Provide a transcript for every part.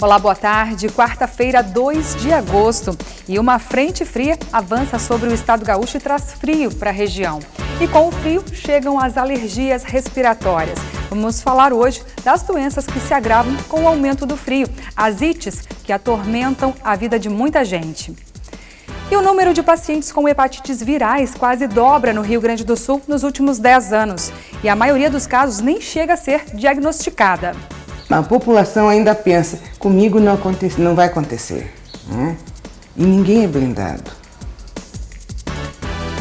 Olá, boa tarde. Quarta-feira, 2 de agosto. E uma frente fria avança sobre o estado gaúcho e traz frio para a região. E com o frio chegam as alergias respiratórias. Vamos falar hoje das doenças que se agravam com o aumento do frio. As ites que atormentam a vida de muita gente. E o número de pacientes com hepatites virais quase dobra no Rio Grande do Sul nos últimos 10 anos. E a maioria dos casos nem chega a ser diagnosticada. A população ainda pensa, comigo não vai acontecer, né? E ninguém é blindado.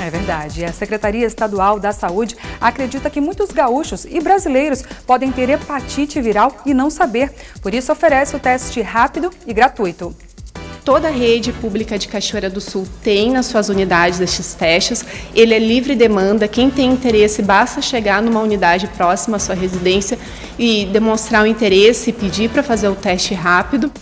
É verdade. A Secretaria Estadual da Saúde acredita que muitos gaúchos e brasileiros podem ter hepatite viral e não saber. Por isso oferece o teste rápido e gratuito. Toda a rede pública de Cachoeira do Sul tem nas suas unidades estes testes. Ele é livre demanda. Quem tem interesse, basta chegar numa unidade próxima à sua residência e demonstrar o interesse e pedir para fazer o teste rápido.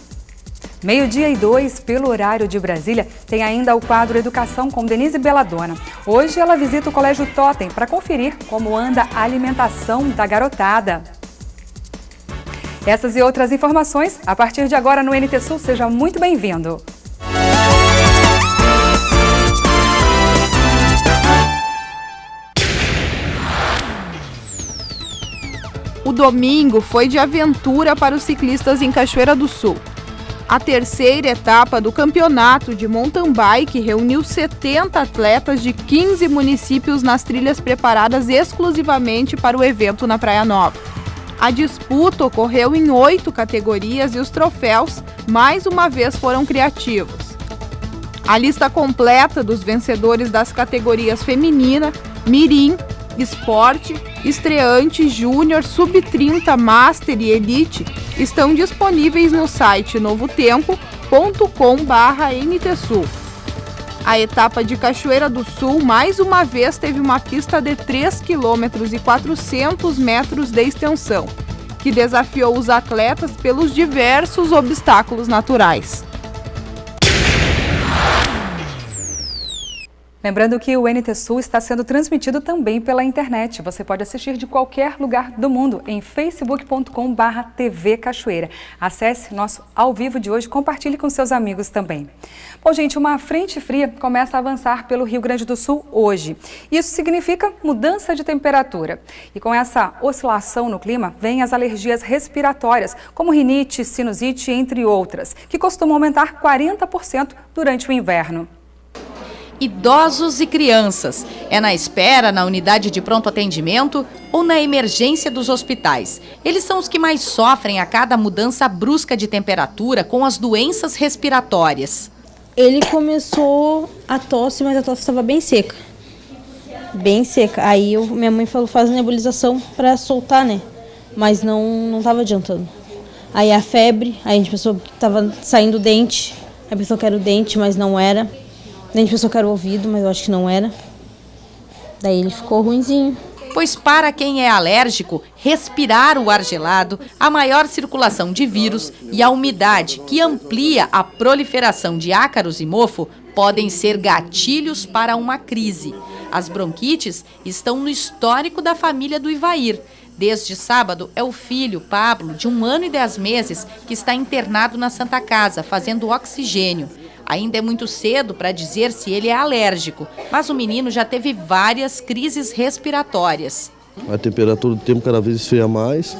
12:02, pelo horário de Brasília, tem ainda o quadro Educação com Denise Belladonna. Hoje ela visita o Colégio Totem para conferir como anda a alimentação da garotada. Essas e outras informações, a partir de agora no NT Sul, seja muito bem-vindo. O domingo foi de aventura para os ciclistas em Cachoeira do Sul. A terceira etapa do campeonato de mountain bike reuniu 70 atletas de 15 municípios nas trilhas preparadas exclusivamente para o evento na Praia Nova. A disputa ocorreu em 8 categorias e os troféus, mais uma vez, foram criativos. A lista completa dos vencedores das categorias feminina, mirim, esporte, estreante, júnior, sub-30, master e elite estão disponíveis no site novotempo.com/NTSul. A etapa de Cachoeira do Sul, mais uma vez, teve uma pista de 3 km e 400 metros de extensão, que desafiou os atletas pelos diversos obstáculos naturais. Lembrando que o NT Sul está sendo transmitido também pela internet. Você pode assistir de qualquer lugar do mundo em facebook.com/TV Cachoeira. Acesse nosso ao vivo de hoje e compartilhe com seus amigos também. Bom, gente, uma frente fria começa a avançar pelo Rio Grande do Sul hoje. Isso significa mudança de temperatura. E com essa oscilação no clima, vêm as alergias respiratórias, como rinite, sinusite, entre outras, que costumam aumentar 40% durante o inverno. Idosos e crianças. É na espera, na unidade de pronto atendimento ou na emergência dos hospitais. Eles são os que mais sofrem a cada mudança brusca de temperatura com as doenças respiratórias. Ele começou a tosse, mas a tosse estava bem seca. Bem seca. Aí minha mãe falou, faz nebulização para soltar, né? Mas não estava adiantando. Aí a febre, aí a gente pensou que estava saindo dente. Aí pensou que era o dente, mas não era. A gente pensou que era o ouvido, mas eu acho que não era. Daí ele ficou ruinzinho. Pois para quem é alérgico, respirar o ar gelado, a maior circulação de vírus e a umidade, que amplia a proliferação de ácaros e mofo, podem ser gatilhos para uma crise. As bronquites estão no histórico da família do Ivair. Desde sábado, é o filho, Pablo, de 1 ano e 10 meses, que está internado na Santa Casa, fazendo oxigênio. Ainda é muito cedo para dizer se ele é alérgico, mas o menino já teve várias crises respiratórias. A temperatura do tempo cada vez esfria mais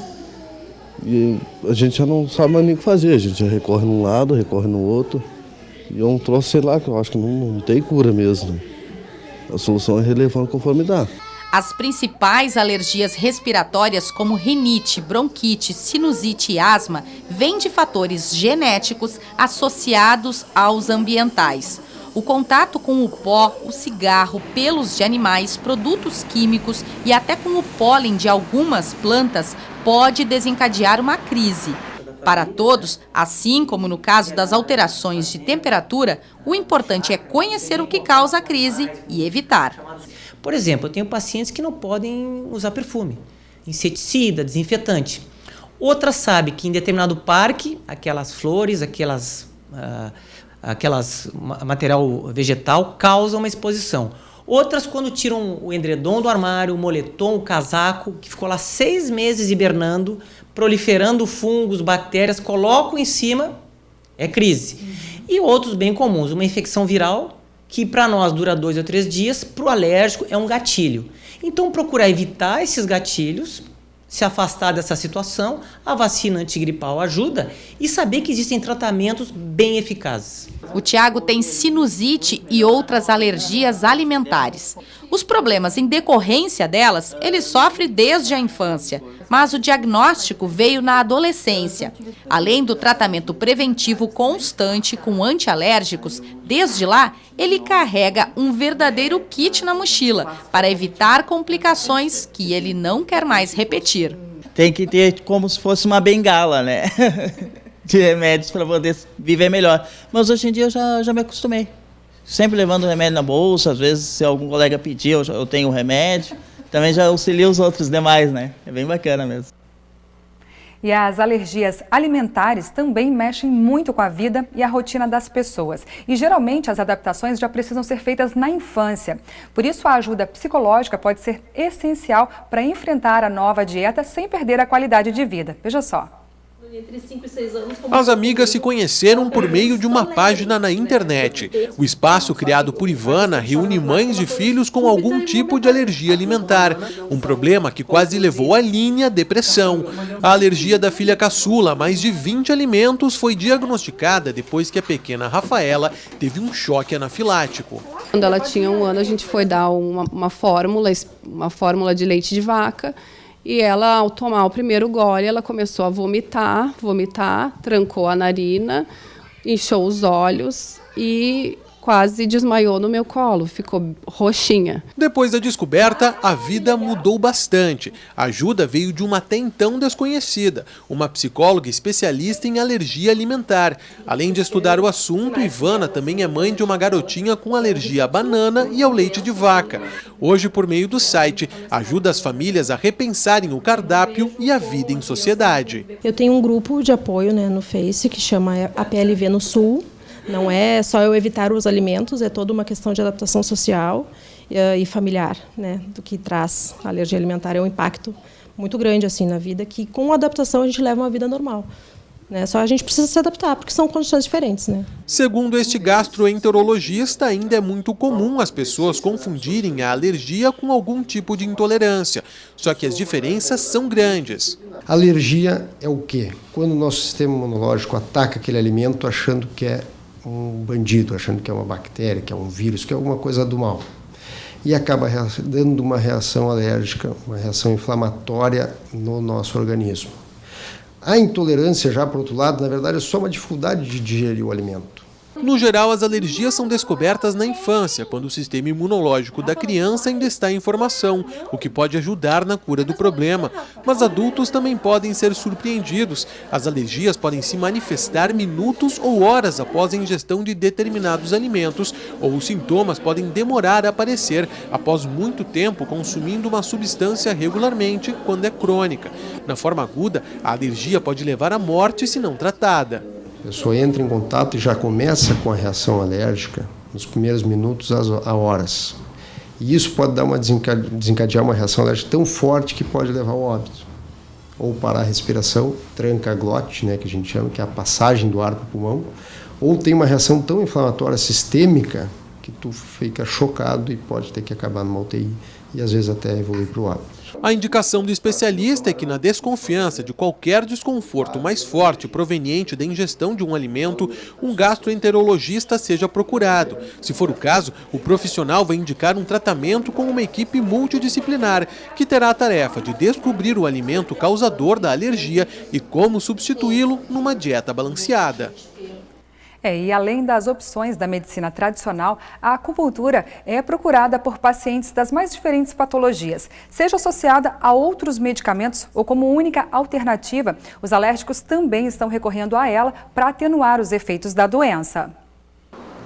e a gente já não sabe mais nem o que fazer. A gente já recorre num lado, recorre no outro. E é um troço, sei lá, que eu acho que não tem cura mesmo. A solução é relevando conforme dá. As principais alergias respiratórias, como rinite, bronquite, sinusite e asma, vêm de fatores genéticos associados aos ambientais. O contato com o pó, o cigarro, pelos de animais, produtos químicos e até com o pólen de algumas plantas pode desencadear uma crise. Para todos, assim como no caso das alterações de temperatura, o importante é conhecer o que causa a crise e evitar. Por exemplo, eu tenho pacientes que não podem usar perfume, inseticida, desinfetante. Outras sabem que em determinado parque, aquelas flores, aquelas material vegetal causam uma exposição. Outras, quando tiram o edredom do armário, o moletom, o casaco, que ficou lá 6 meses hibernando, proliferando fungos, bactérias, colocam em cima, é crise. E outros bem comuns, uma infecção viral, que para nós dura 2 ou 3 dias, para o alérgico é um gatilho. Então, procurar evitar esses gatilhos, se afastar dessa situação, a vacina antigripal ajuda e saber que existem tratamentos bem eficazes. O Tiago tem sinusite e outras alergias alimentares. Os problemas em decorrência delas, ele sofre desde a infância, mas o diagnóstico veio na adolescência. Além do tratamento preventivo constante com antialérgicos, desde lá, ele carrega um verdadeiro kit na mochila para evitar complicações que ele não quer mais repetir. Tem que ter como se fosse uma bengala, né? De remédios para poder viver melhor. Mas hoje em dia eu já me acostumei. Sempre levando remédio na bolsa, às vezes se algum colega pedir, eu tenho um remédio. Também já auxilio os outros demais, né? É bem bacana mesmo. E as alergias alimentares também mexem muito com a vida e a rotina das pessoas. E geralmente as adaptações já precisam ser feitas na infância. Por isso a ajuda psicológica pode ser essencial para enfrentar a nova dieta sem perder a qualidade de vida. Veja só. Entre 5 e 6 anos. As amigas se conheceram por meio de uma página na internet. O espaço criado por Ivana reúne mães de filhos com algum tipo de alergia alimentar. Um problema que quase levou a Aline à depressão. A alergia da filha caçula, mais de 20 alimentos, foi diagnosticada depois que a pequena Rafaela teve um choque anafilático. Quando ela tinha 1 ano, a gente foi dar uma fórmula de leite de vaca. E ela, ao tomar o primeiro gole, ela começou a vomitar, trancou a narina, inchou os olhos e quase desmaiou no meu colo, ficou roxinha. Depois da descoberta, a vida mudou bastante. A ajuda veio de uma até então desconhecida, uma psicóloga especialista em alergia alimentar. Além de estudar o assunto, Ivana também é mãe de uma garotinha com alergia à banana e ao leite de vaca. Hoje, por meio do site, ajuda as famílias a repensarem o cardápio e a vida em sociedade. Eu tenho um grupo de apoio, né, no Face que chama APLV no Sul. Não é só eu evitar os alimentos, é toda uma questão de adaptação social e familiar, né, do que traz a alergia alimentar. É um impacto muito grande assim na vida, que com a adaptação a gente leva uma vida normal. Né? Só a gente precisa se adaptar, porque são condições diferentes. Né? Segundo este gastroenterologista, ainda é muito comum as pessoas confundirem a alergia com algum tipo de intolerância. Só que as diferenças são grandes. Alergia é o quê? Quando o nosso sistema imunológico ataca aquele alimento achando que é um bandido, achando que é uma bactéria, que é um vírus, que é alguma coisa do mal. E acaba dando uma reação alérgica, uma reação inflamatória no nosso organismo. A intolerância, já por outro lado, na verdade é só uma dificuldade de digerir o alimento. No geral, as alergias são descobertas na infância, quando o sistema imunológico da criança ainda está em formação, o que pode ajudar na cura do problema. Mas adultos também podem ser surpreendidos. As alergias podem se manifestar minutos ou horas após a ingestão de determinados alimentos, ou os sintomas podem demorar a aparecer após muito tempo consumindo uma substância regularmente, quando é crônica. Na forma aguda, a alergia pode levar à morte se não tratada. A pessoa entra em contato e já começa com a reação alérgica nos primeiros minutos a horas. E isso pode dar desencadear uma reação alérgica tão forte que pode levar ao óbito. Ou parar a respiração, tranca a glote, né, que a gente chama, que é a passagem do ar para o pulmão. Ou tem uma reação tão inflamatória sistêmica que tu fica chocado e pode ter que acabar numa UTI e às vezes até evoluir para o óbito. A indicação do especialista é que, na desconfiança de qualquer desconforto mais forte proveniente da ingestão de um alimento, um gastroenterologista seja procurado. Se for o caso, o profissional vai indicar um tratamento com uma equipe multidisciplinar, que terá a tarefa de descobrir o alimento causador da alergia e como substituí-lo numa dieta balanceada. E além das opções da medicina tradicional, a acupuntura é procurada por pacientes das mais diferentes patologias. Seja associada a outros medicamentos ou como única alternativa, os alérgicos também estão recorrendo a ela para atenuar os efeitos da doença.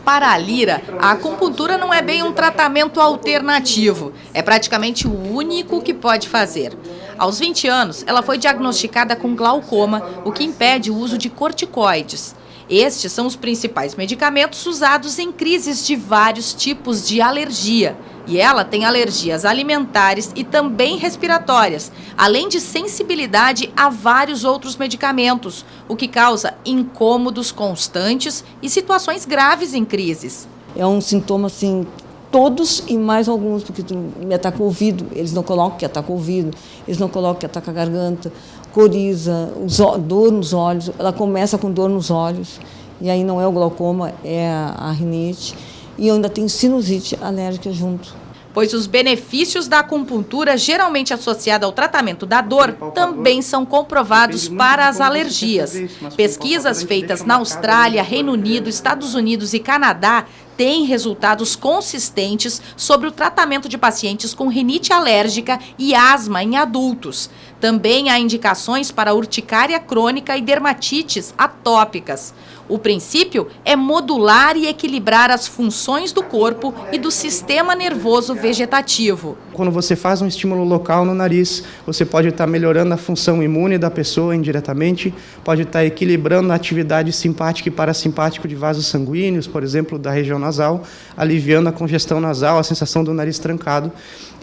Para a Lira, a acupuntura não é bem um tratamento alternativo, é praticamente o único que pode fazer. Aos 20 anos, ela foi diagnosticada com glaucoma, o que impede o uso de corticoides. Estes são os principais medicamentos usados em crises de vários tipos de alergia. E ela tem alergias alimentares e também respiratórias, além de sensibilidade a vários outros medicamentos, o que causa incômodos constantes e situações graves em crises. É um sintoma assim, todos e mais alguns, porque me ataca o ouvido, eles não colocam que ataca o ouvido, eles não colocam que ataca a garganta, coriza, dor nos olhos, ela começa com dor nos olhos, e aí não é o glaucoma, é a rinite, e eu ainda tenho sinusite alérgica junto. Pois os benefícios da acupuntura, geralmente associada ao tratamento da dor, também são comprovados para as alergias. Pesquisas feitas na Austrália, Reino Unido, Estados Unidos e Canadá têm resultados consistentes sobre o tratamento de pacientes com rinite alérgica e asma em adultos. Também há indicações para urticária crônica e dermatites atópicas. O princípio é modular e equilibrar as funções do corpo e do sistema nervoso vegetativo. Quando você faz um estímulo local no nariz, você pode estar melhorando a função imune da pessoa indiretamente, pode estar equilibrando a atividade simpática e parasimpática de vasos sanguíneos, por exemplo, da região nasal, aliviando a congestão nasal, a sensação do nariz trancado.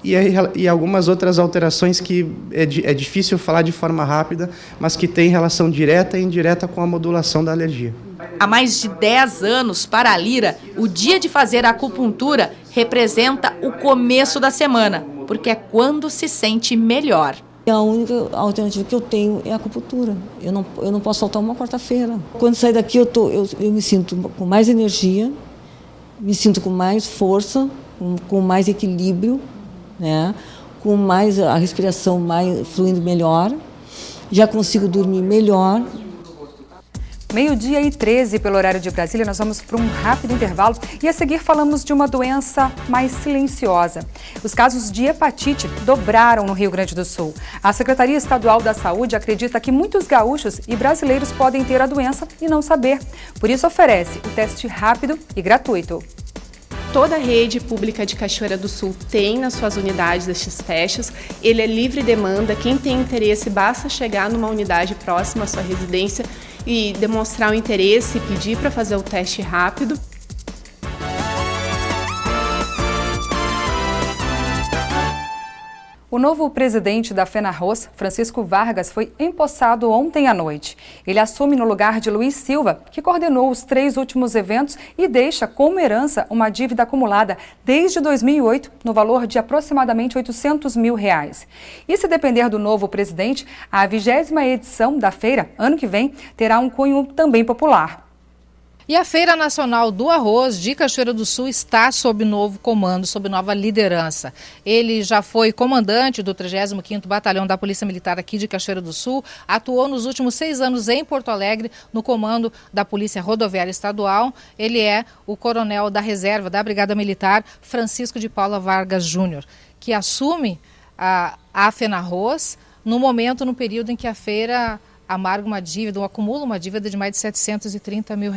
E algumas outras alterações que é difícil falar de forma rápida, mas que têm relação direta e indireta com a modulação da alergia. Há mais de 10 anos, para a Lira, o dia de fazer a acupuntura representa o começo da semana, porque é quando se sente melhor. A única alternativa que eu tenho é a acupuntura. Eu não posso faltar uma quarta-feira. Quando sair daqui, eu me sinto com mais energia, me sinto com mais força, com mais equilíbrio, né? Com mais a respiração mais fluindo melhor, já consigo dormir melhor. 12h13 pelo horário de Brasília, nós vamos para um rápido intervalo e a seguir falamos de uma doença mais silenciosa. Os casos de hepatite dobraram no Rio Grande do Sul. A Secretaria Estadual da Saúde acredita que muitos gaúchos e brasileiros podem ter a doença e não saber. Por isso oferece o teste rápido e gratuito. Toda a rede pública de Cachoeira do Sul tem nas suas unidades estes testes. Ele é livre demanda. Quem tem interesse, basta chegar numa unidade próxima à sua residência e demonstrar o interesse e pedir para fazer o teste rápido. O novo presidente da FENARROS, Francisco Vargas, foi empossado ontem à noite. Ele assume no lugar de Luiz Silva, que coordenou os 3 últimos eventos e deixa como herança uma dívida acumulada desde 2008 no valor de aproximadamente R$800 mil. E se depender do novo presidente, a 20ª edição da feira, ano que vem, terá um cunho também popular. E a Feira Nacional do Arroz de Cachoeira do Sul está sob novo comando, sob nova liderança. Ele já foi comandante do 35º Batalhão da Polícia Militar aqui de Cachoeira do Sul, atuou nos últimos 6 anos em Porto Alegre no comando da Polícia Rodoviária Estadual. Ele é o coronel da reserva da Brigada Militar, Francisco de Paula Vargas Júnior, que assume a FENARROS no período em que a feira amarga uma dívida, acumula uma dívida de mais de R$730 mil.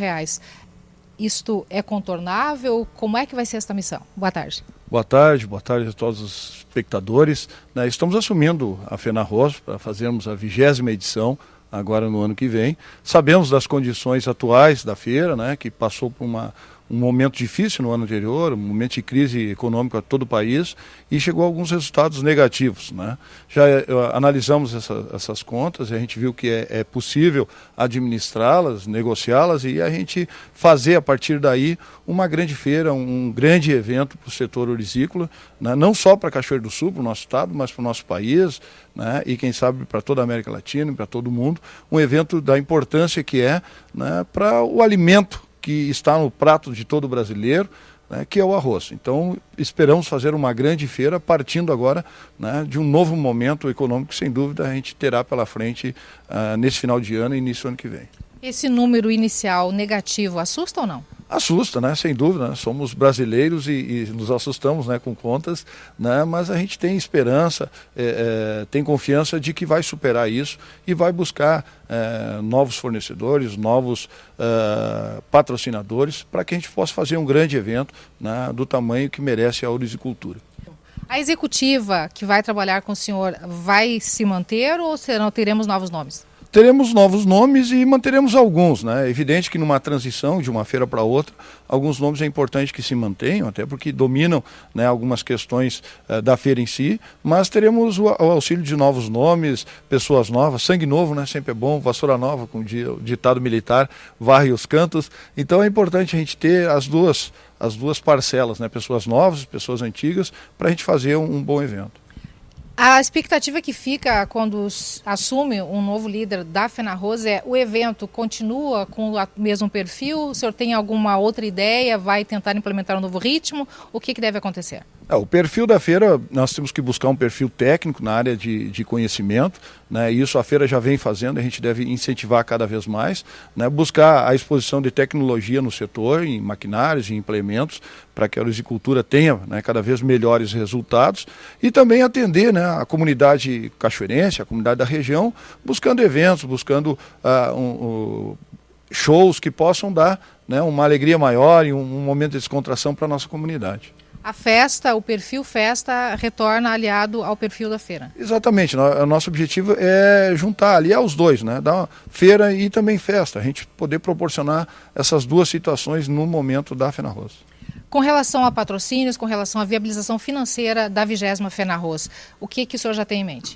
Isto é contornável? Como é que vai ser esta missão? Boa tarde. Boa tarde a todos os espectadores. Estamos assumindo a FENARROS para fazermos a 20ª edição, agora no ano que vem. Sabemos das condições atuais da feira, que passou por um momento difícil no ano anterior, um momento de crise econômica a todo o país, e chegou a alguns resultados negativos. Já analisamos essas contas e a gente viu que é possível administrá-las, negociá-las e a gente fazer a partir daí uma grande feira, um grande evento para o setor hortícola, não só para Cachoeira do Sul, para o nosso estado, mas para o nosso país, e quem sabe para toda a América Latina e para todo mundo, um evento da importância que é para o alimento que está no prato de todo brasileiro, que é o arroz. Então, esperamos fazer uma grande feira, partindo agora de um novo momento econômico que, sem dúvida, a gente terá pela frente nesse final de ano e início do ano que vem. Esse número inicial negativo assusta ou não? Assusta, sem dúvida, somos brasileiros e nos assustamos com contas, mas a gente tem esperança, tem confiança de que vai superar isso e vai buscar novos fornecedores, novos patrocinadores, para que a gente possa fazer um grande evento do tamanho que merece a horticultura. A executiva que vai trabalhar com o senhor vai se manter ou teremos novos nomes? teremos novos nomes e manteremos alguns, né? É evidente que numa transição de uma feira para outra, alguns nomes é importante que se mantenham, até porque dominam, né, algumas questões da feira em si, mas teremos o auxílio de novos nomes, pessoas novas, sangue novo, né? Sempre é bom, vassoura nova, como o ditado militar, varre os cantos. Então é importante a gente ter as duas parcelas, né? Pessoas novas, pessoas antigas, para a gente fazer um bom evento. A expectativa que fica quando assume um novo líder da FenaRroz é: o evento continua com o mesmo perfil? O senhor tem alguma outra ideia? Vai tentar implementar um novo ritmo? O que deve acontecer? O perfil da feira, nós temos que buscar um perfil técnico na área de conhecimento, né? Isso a feira já vem fazendo, a gente deve incentivar cada vez mais, né? Buscar a exposição de tecnologia no setor, em maquinários e implementos, para que a horticultura tenha, né, cada vez melhores resultados, e também atender, né, a comunidade cachoeirense, a comunidade da região, buscando eventos, buscando shows que possam dar, né, uma alegria maior e um momento de descontração para a nossa comunidade. A festa, o perfil festa, retorna aliado ao perfil da feira. Exatamente, o nosso objetivo é juntar, aliar os dois, né? Dar uma feira e também festa, a gente poder proporcionar essas duas situações no momento da FenaRroz. Com relação a patrocínios, com relação à viabilização financeira da 20ª FenaRroz, o que o senhor já tem em mente?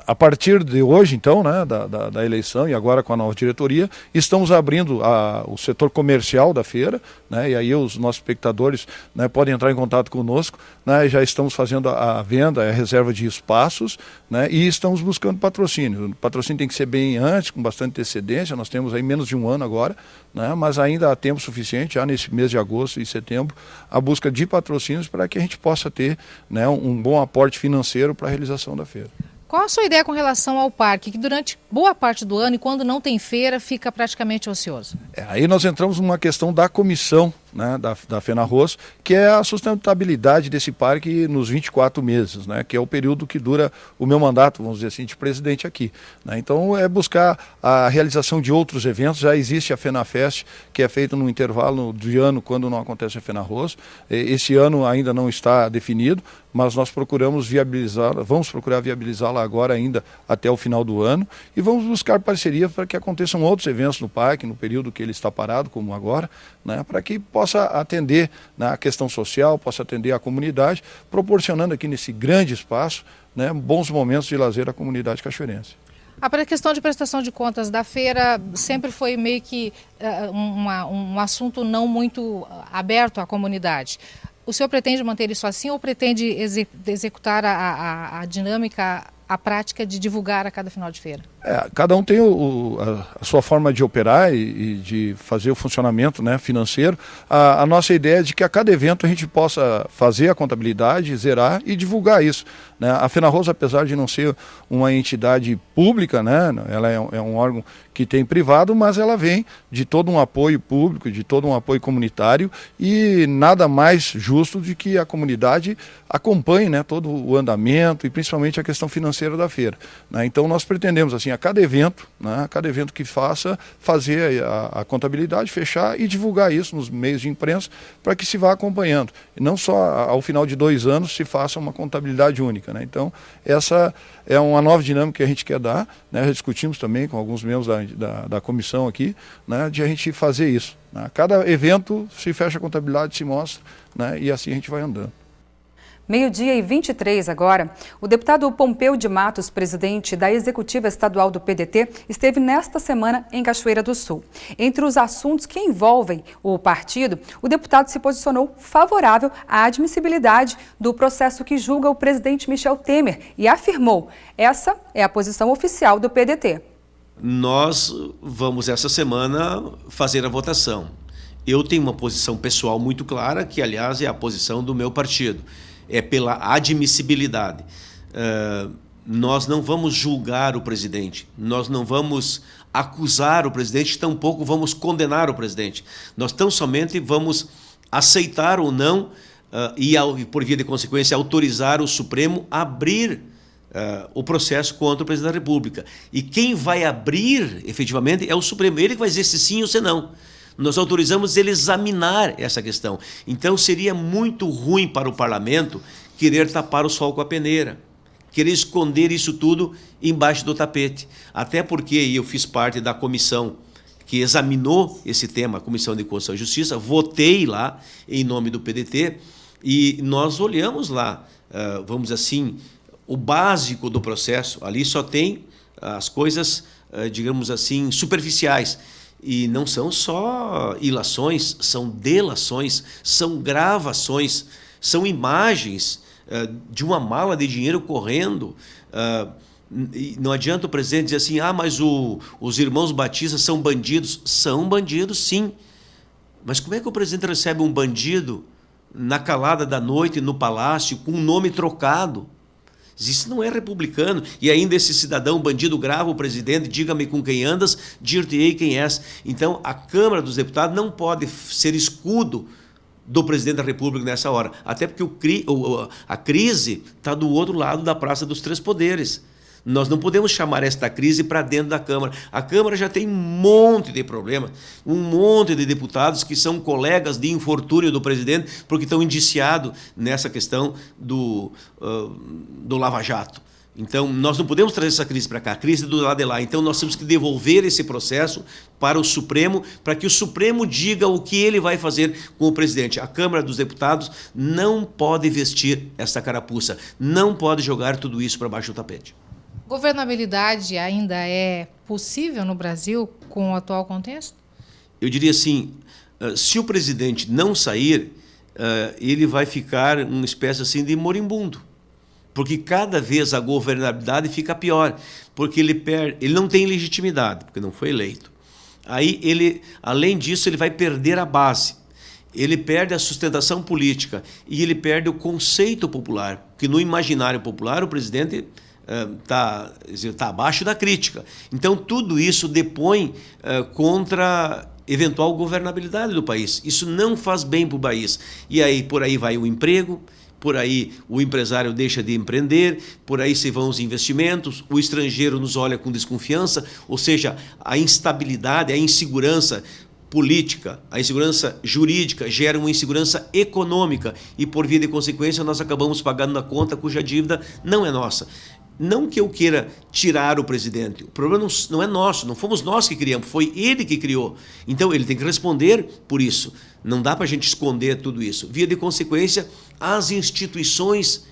A partir de hoje, então, né, da eleição e agora com a nova diretoria, estamos abrindo o setor comercial da feira, né, e aí os nossos espectadores, né, podem entrar em contato conosco, né, já estamos fazendo a venda, a reserva de espaços, né, e estamos buscando patrocínio. O patrocínio tem que ser bem antes, com bastante antecedência, nós temos aí menos de um ano agora, né, mas ainda há tempo suficiente, já nesse mês de agosto e setembro, a busca de patrocínios para que a gente possa ter, né, um bom aporte financeiro para a realização da feira. Qual a sua ideia com relação ao parque, que durante boa parte do ano e quando não tem feira fica praticamente ocioso? Aí nós entramos numa questão da comissão, né, da FenaRroz, que é a sustentabilidade desse parque nos 24 meses, né, que é o período que dura o meu mandato, vamos dizer assim, de presidente aqui, né. Então é buscar a realização de outros eventos. Já existe a FenaFest, que é feita no intervalo de ano quando não acontece a FenaRroz. Esse ano ainda não está definido, mas nós procuramos viabilizá-la, vamos procurar viabilizá-la agora ainda até o final do ano, e vamos buscar parcerias para que aconteçam outros eventos no parque, no período que ele está parado, como agora, né, para que possa atender, né, a questão social, possa atender a comunidade, proporcionando aqui nesse grande espaço, né, bons momentos de lazer à comunidade cachoeirense. A questão de prestação de contas da feira sempre foi meio que um assunto não muito aberto à comunidade. O senhor pretende manter isso assim ou pretende executar a dinâmica, a prática de divulgar a cada final de feira? Cada um tem a sua forma de operar e de fazer o funcionamento, né, financeiro. A nossa ideia é de que a cada evento a gente possa fazer a contabilidade, zerar e divulgar isso, né? A FenaRroz, apesar de não ser uma entidade pública, né, ela é um órgão que tem privado, mas ela vem de todo um apoio público, de todo um apoio comunitário, e nada mais justo de que a comunidade acompanhe, né, todo o andamento e principalmente a questão financeira da feira, né? Então nós pretendemos, assim, a cada evento, né, a cada evento que faça, fazer a contabilidade, fechar e divulgar isso nos meios de imprensa para que se vá acompanhando. E não só ao final de 2 anos se faça uma contabilidade única, né? Então essa é uma nova dinâmica que a gente quer dar, né? Já discutimos também com alguns membros da comissão aqui, né, de a gente fazer isso, né? Cada evento se fecha a contabilidade, se mostra, né, e assim a gente vai andando. 12h23 agora. O deputado Pompeu de Matos, presidente da Executiva Estadual do PDT, esteve nesta semana em Cachoeira do Sul. Entre os assuntos que envolvem o partido, o deputado se posicionou favorável à admissibilidade do processo que julga o presidente Michel Temer e afirmou: essa é a posição oficial do PDT. Nós vamos essa semana fazer a votação. Eu tenho uma posição pessoal muito clara, que aliás é a posição do meu partido. É pela admissibilidade. Nós não vamos julgar o presidente, nós não vamos acusar o presidente, tampouco vamos condenar o presidente. Nós tão somente vamos aceitar ou não e, por via de consequência, autorizar o Supremo a abrir o processo contra o presidente da República. E quem vai abrir, efetivamente, é o Supremo. Ele que vai dizer se sim ou se não. Nós autorizamos ele examinar essa questão. Então seria muito ruim para o parlamento querer tapar o sol com a peneira, querer esconder isso tudo embaixo do tapete. Até porque eu fiz parte da comissão que examinou esse tema, a Comissão de Constituição e Justiça, votei lá em nome do PDT e nós olhamos lá, vamos dizer assim, o básico do processo. Ali só tem as coisas, digamos assim, superficiais. E não são só ilações, são delações, são gravações, são imagens de uma mala de dinheiro correndo. Não adianta o presidente dizer assim, mas os irmãos batistas são bandidos. São bandidos, sim. Mas como é que o presidente recebe um bandido na calada da noite, no palácio, com um nome trocado? Isso não é republicano. E ainda esse cidadão bandido grava o presidente, diga-me com quem andas, dir-te-ei quem és. Então, a Câmara dos Deputados não pode ser escudo do presidente da República nessa hora. Até porque a crise está do outro lado da Praça dos Três Poderes. Nós não podemos chamar esta crise para dentro da Câmara. A Câmara já tem um monte de problemas, um monte de deputados que são colegas de infortúnio do presidente porque estão indiciados nessa questão do Lava Jato. Então, nós não podemos trazer essa crise para cá, a crise do lado de lá. Então, nós temos que devolver esse processo para o Supremo, para que o Supremo diga o que ele vai fazer com o presidente. A Câmara dos Deputados não pode vestir essa carapuça, não pode jogar tudo isso para baixo do tapete. Governabilidade ainda é possível no Brasil com o atual contexto? Eu diria assim, se o presidente não sair, ele vai ficar uma espécie assim de moribundo, porque cada vez a governabilidade fica pior, porque ele não tem legitimidade, porque não foi eleito. Aí além disso, ele vai perder a base, ele perde a sustentação política e ele perde o conceito popular, porque no imaginário popular o presidente está abaixo da crítica. Então, tudo isso depõe contra eventual governabilidade do país. Isso não faz bem para o país. E aí, por aí vai o emprego, por aí o empresário deixa de empreender, por aí se vão os investimentos, o estrangeiro nos olha com desconfiança, ou seja, a instabilidade, a insegurança política, a insegurança jurídica gera uma insegurança econômica e, por via de consequência, nós acabamos pagando na conta cuja dívida não é nossa. Não que eu queira tirar o presidente, o problema não é nosso, não fomos nós que criamos, foi ele que criou. Então, ele tem que responder por isso. Não dá para a gente esconder tudo isso. Via de consequência, as instituições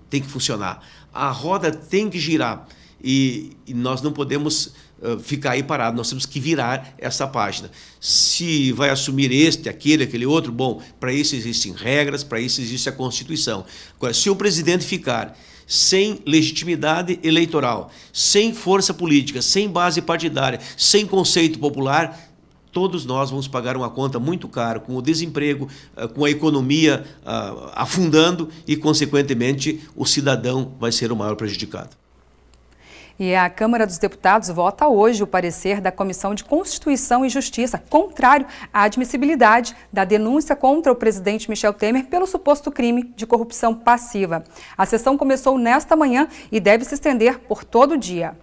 têm que funcionar, a roda tem que girar e nós não podemos ficar aí parado, nós temos que virar essa página. Se vai assumir aquele outro, bom, para isso existem regras, para isso existe a Constituição. Agora, se o presidente ficar sem legitimidade eleitoral, sem força política, sem base partidária, sem conceito popular, todos nós vamos pagar uma conta muito cara, com o desemprego, com a economia afundando e, consequentemente, o cidadão vai ser o maior prejudicado. E a Câmara dos Deputados vota hoje o parecer da Comissão de Constituição e Justiça, contrário à admissibilidade da denúncia contra o presidente Michel Temer pelo suposto crime de corrupção passiva. A sessão começou nesta manhã e deve se estender por todo o dia.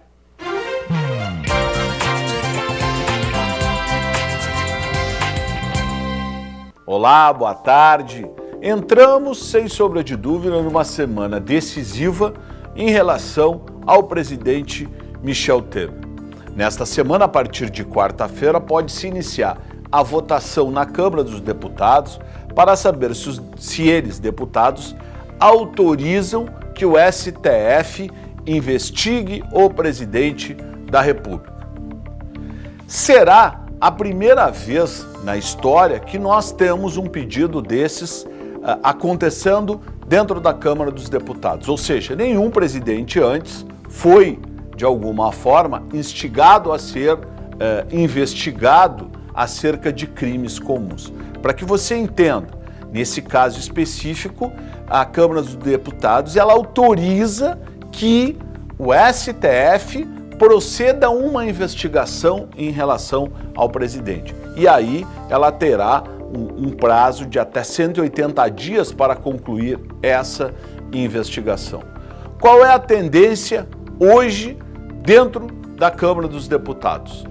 Olá, boa tarde. Entramos, sem sombra de dúvida, numa semana decisiva em relação ao presidente Michel Temer. Nesta semana, a partir de quarta-feira, pode-se iniciar a votação na Câmara dos Deputados para saber se eles, deputados, autorizam que o STF investigue o presidente da República. Será a primeira vez na história que nós temos um pedido desses acontecendo dentro da Câmara dos Deputados, ou seja, nenhum presidente antes foi, de alguma forma, instigado a ser investigado acerca de crimes comuns. Para que você entenda, nesse caso específico, a Câmara dos Deputados ela autoriza que o STF proceda a uma investigação em relação ao presidente. E aí ela terá um prazo de até 180 dias para concluir essa investigação. Qual é a tendência hoje dentro da Câmara dos Deputados?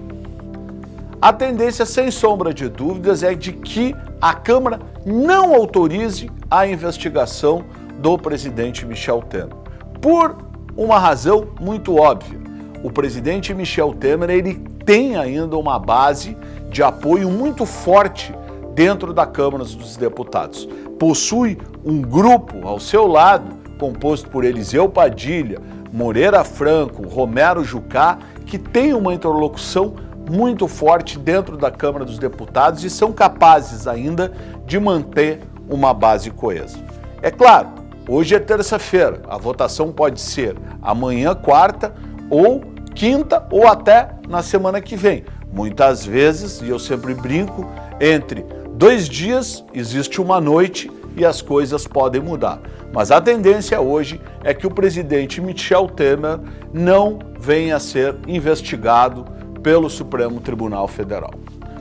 A tendência, sem sombra de dúvidas, é de que a Câmara não autorize a investigação do presidente Michel Temer, por Uma razão muito óbvia. O presidente Michel Temer, ele tem ainda uma base de apoio muito forte dentro da Câmara dos Deputados. Possui um grupo ao seu lado, composto por Eliseu Padilha, Moreira Franco, Romero Jucá, que tem uma interlocução muito forte dentro da Câmara dos Deputados e são capazes ainda de manter uma base coesa. É claro, hoje é terça-feira, a votação pode ser amanhã, quarta, ou quinta, ou até na semana que vem. Muitas vezes, e eu sempre brinco, entre 2 dias existe uma noite e as coisas podem mudar. Mas a tendência hoje é que o presidente Michel Temer não venha a ser investigado pelo Supremo Tribunal Federal.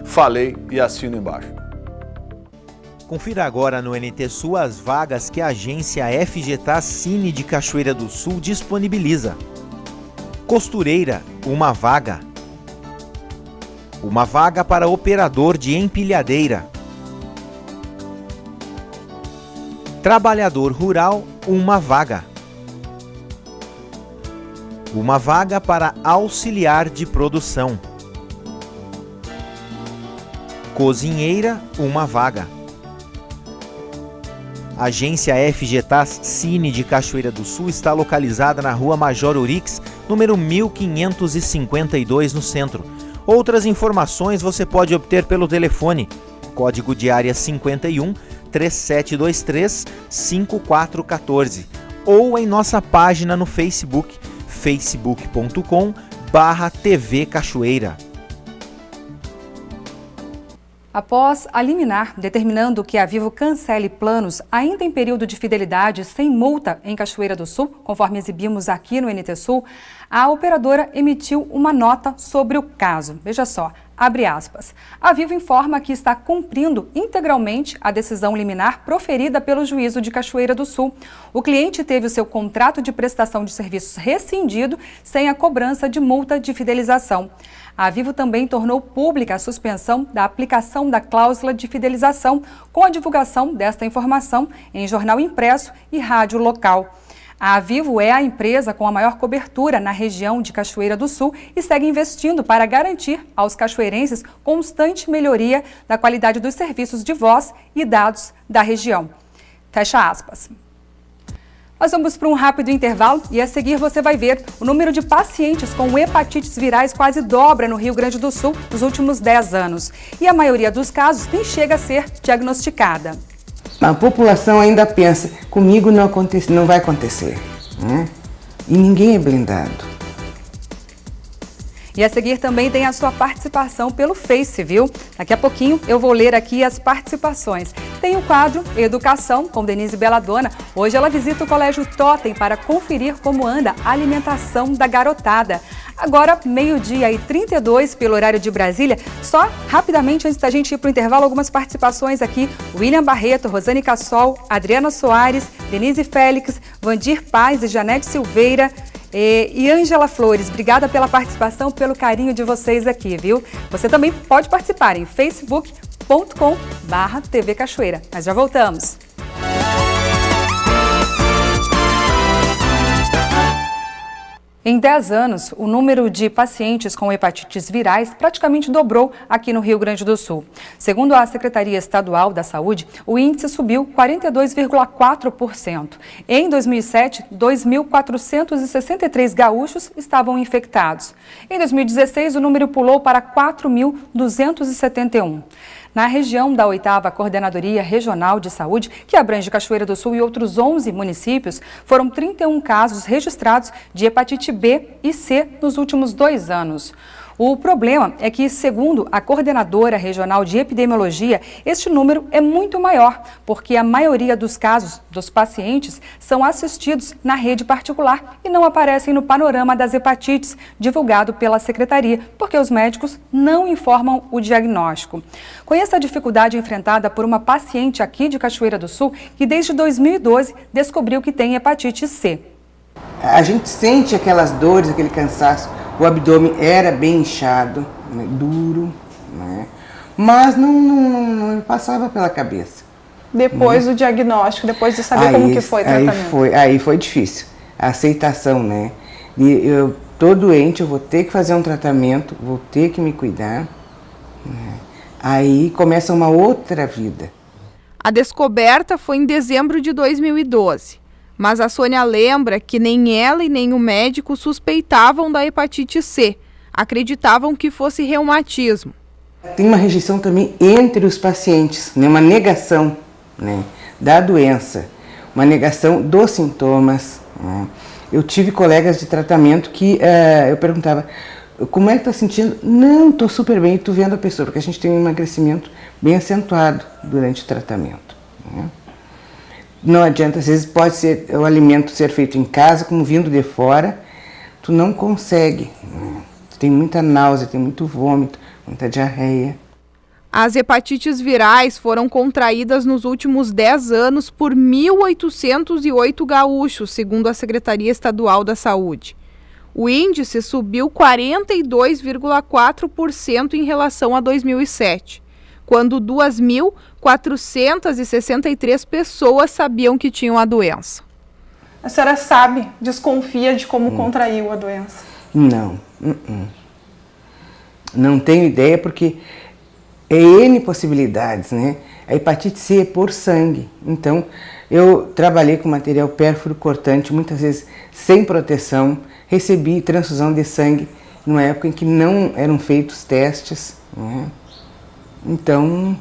Falei e assino embaixo. Confira agora no NT Sul as vagas que a agência FGTAS Cine de Cachoeira do Sul disponibiliza. Costureira, uma vaga. Uma vaga para operador de empilhadeira. Trabalhador rural, uma vaga. Uma vaga para auxiliar de produção. Cozinheira, uma vaga. A agência FGTAS Cine de Cachoeira do Sul está localizada na Rua Major Urix, número 1552, no centro. Outras informações você pode obter pelo telefone, código de área 51 3723 5414, ou em nossa página no Facebook, facebook.com/TV Cachoeira. Após a liminar determinando que a Vivo cancele planos ainda em período de fidelidade sem multa em Cachoeira do Sul, conforme exibimos aqui no NT Sul, a operadora emitiu uma nota sobre o caso. Veja só, abre aspas. A Vivo informa que está cumprindo integralmente a decisão liminar proferida pelo juízo de Cachoeira do Sul. O cliente teve o seu contrato de prestação de serviços rescindido sem a cobrança de multa de fidelização. A Vivo também tornou pública a suspensão da aplicação da cláusula de fidelização com a divulgação desta informação em jornal impresso e rádio local. A Vivo é a empresa com a maior cobertura na região de Cachoeira do Sul e segue investindo para garantir aos cachoeirenses constante melhoria da qualidade dos serviços de voz e dados da região. Fecha aspas. Nós vamos para um rápido intervalo e a seguir você vai ver o número de pacientes com hepatites virais quase dobra no Rio Grande do Sul nos últimos 10 anos. E a maioria dos casos nem chega a ser diagnosticada. A população ainda pensa, comigo não vai acontecer. Né? E ninguém é blindado. E a seguir também tem a sua participação pelo Face, viu? Daqui a pouquinho eu vou ler aqui as participações. Tem o quadro Educação com Denise Belladonna. Hoje ela visita o Colégio Totem para conferir como anda a alimentação da garotada. Agora, 12h32 pelo horário de Brasília. Só rapidamente, antes da gente ir para o intervalo, algumas participações aqui. William Barreto, Rosane Cassol, Adriana Soares, Denise Félix, Vandir Paz e Janete Silveira. E Ângela Flores, obrigada pela participação, pelo carinho de vocês aqui, viu? Você também pode participar em facebook.com/TV Cachoeira. Nós já voltamos. Em 10 anos, o número de pacientes com hepatites virais praticamente dobrou aqui no Rio Grande do Sul. Segundo a Secretaria Estadual da Saúde, o índice subiu 42,4%. Em 2007, 2.463 gaúchos estavam infectados. Em 2016, o número pulou para 4.271. Na região da 8ª Coordenadoria Regional de Saúde, que abrange Cachoeira do Sul e outros 11 municípios, foram 31 casos registrados de hepatite B e C nos últimos 2 anos. O problema é que, segundo a coordenadora regional de epidemiologia, este número é muito maior, porque a maioria dos casos dos pacientes são assistidos na rede particular e não aparecem no panorama das hepatites divulgado pela secretaria, porque os médicos não informam o diagnóstico. Conheça a dificuldade enfrentada por uma paciente aqui de Cachoeira do Sul que desde 2012 descobriu que tem hepatite C. A gente sente aquelas dores, aquele cansaço. O abdômen era bem inchado, né, duro, né, mas não passava pela cabeça. Depois do diagnóstico, depois de saber como que foi o tratamento? Aí foi difícil. a aceitação, né? Eu tô doente, eu vou ter que fazer um tratamento, vou ter que me cuidar. Né? Aí começa uma outra vida. A descoberta foi em dezembro de 2012, mas a Sônia lembra que nem ela e nem o médico suspeitavam da hepatite C, acreditavam que fosse reumatismo. Tem uma rejeição também entre os pacientes, né? Uma negação, né, da doença, uma negação dos sintomas. Né? Eu tive colegas de tratamento que eu perguntava, como é que está sentindo? Não, estou super bem, estou vendo a pessoa, porque a gente tem um emagrecimento bem acentuado durante o tratamento. Né? Não adianta, às vezes pode ser o alimento ser feito em casa, como vindo de fora, tu não consegue. Né? Tu tem muita náusea, tem muito vômito, muita diarreia. As hepatites virais foram contraídas nos últimos 10 anos por 1.808 gaúchos, segundo a Secretaria Estadual da Saúde. O índice subiu 42,4% em relação a 2007, quando 2.463 pessoas sabiam que tinham a doença. A senhora sabe, desconfia de como contraiu a doença? Não. Não tenho ideia, porque é N possibilidades, né? A hepatite C é por sangue. Então, eu trabalhei com material pérfuro cortante, muitas vezes sem proteção, recebi transfusão de sangue numa época em que não eram feitos testes. Né? Então,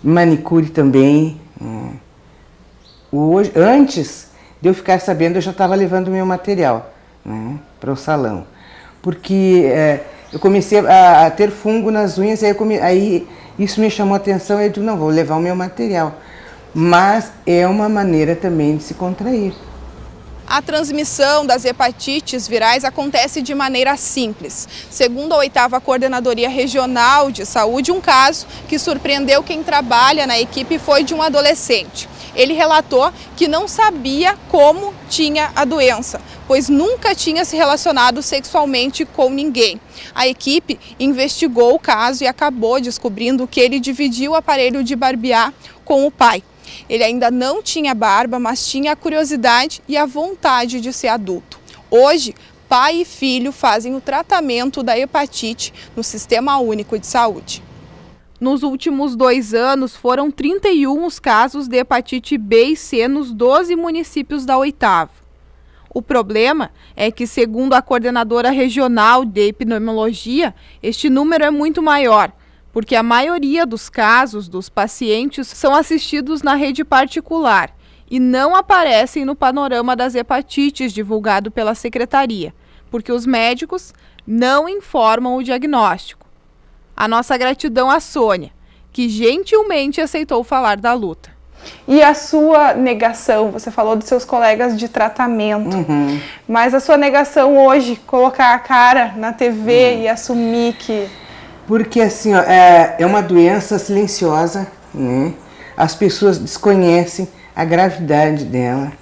manicure também. Né? Hoje, antes de eu ficar sabendo, eu já estava levando o meu material, né, para o salão. Porque eu comecei a ter fungo nas unhas, aí isso me chamou a atenção e eu digo, não, vou levar o meu material. Mas é uma maneira também de se contrair. A transmissão das hepatites virais acontece de maneira simples. Segundo a 8ª Coordenadoria Regional de Saúde, um caso que surpreendeu quem trabalha na equipe foi de um adolescente. Ele relatou que não sabia como tinha a doença, pois nunca tinha se relacionado sexualmente com ninguém. A equipe investigou o caso e acabou descobrindo que ele dividiu o aparelho de barbear com o pai. Ele ainda não tinha barba, mas tinha a curiosidade e a vontade de ser adulto. Hoje, pai e filho fazem o tratamento da hepatite no Sistema Único de Saúde. Nos últimos 2 anos, foram 31 os casos de hepatite B e C nos 12 municípios da 8ª. O problema é que, segundo a coordenadora regional de epidemiologia, este número é muito maior, porque a maioria dos casos dos pacientes são assistidos na rede particular e não aparecem no panorama das hepatites divulgado pela Secretaria, porque os médicos não informam o diagnóstico. A nossa gratidão à Sônia, que gentilmente aceitou falar da luta. E a sua negação, você falou dos seus colegas de tratamento, mas a sua negação hoje, colocar a cara na TV e assumir que... Porque assim, ó, é uma doença silenciosa, né? As pessoas desconhecem a gravidade dela,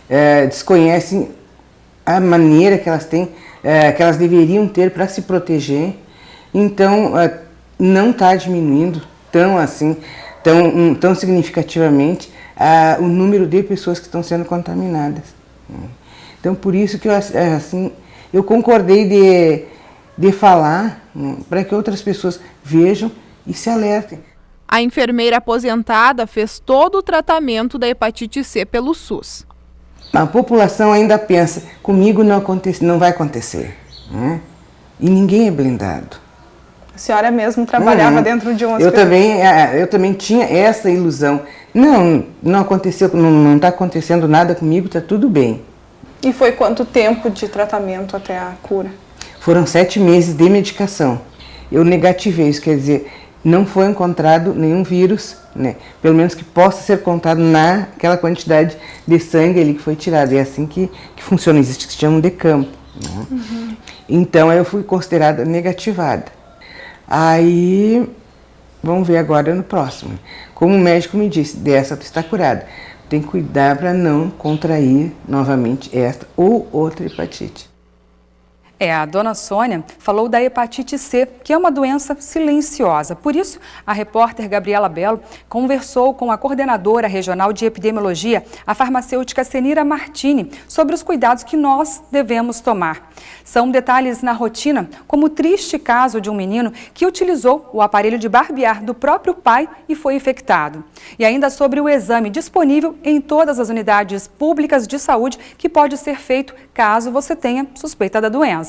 né? Desconhecem a maneira que elas têm, que elas deveriam ter para se proteger. Então, não está diminuindo tão significativamente o número de pessoas que estão sendo contaminadas. Né? Então, por isso que eu concordei de falar, né, para que outras pessoas vejam e se alertem. A enfermeira aposentada fez todo o tratamento da hepatite C pelo SUS. A população ainda pensa, comigo não vai acontecer. Né? E ninguém é blindado. A senhora mesmo trabalhava dentro de um hospital. Eu também tinha essa ilusão. Não aconteceu, não está acontecendo nada comigo, está tudo bem. E foi quanto tempo de tratamento até a cura? Foram 7 meses de medicação. Eu negativei, isso quer dizer, não foi encontrado nenhum vírus, né? Pelo menos que possa ser contado naquela quantidade de sangue ali que foi tirado. É assim que funciona, existe o que se chama de campo. Né? Então eu fui considerada negativada. Aí, vamos ver agora no próximo. Como o médico me disse, dessa tu está curada. Tem que cuidar para não contrair novamente esta ou outra hepatite. A dona Sônia falou da hepatite C, que é uma doença silenciosa. Por isso, a repórter Gabriela Belo conversou com a coordenadora regional de epidemiologia, a farmacêutica Senira Martini, sobre os cuidados que nós devemos tomar. São detalhes na rotina, como o triste caso de um menino que utilizou o aparelho de barbear do próprio pai e foi infectado. E ainda sobre o exame disponível em todas as unidades públicas de saúde que pode ser feito caso você tenha suspeita da doença.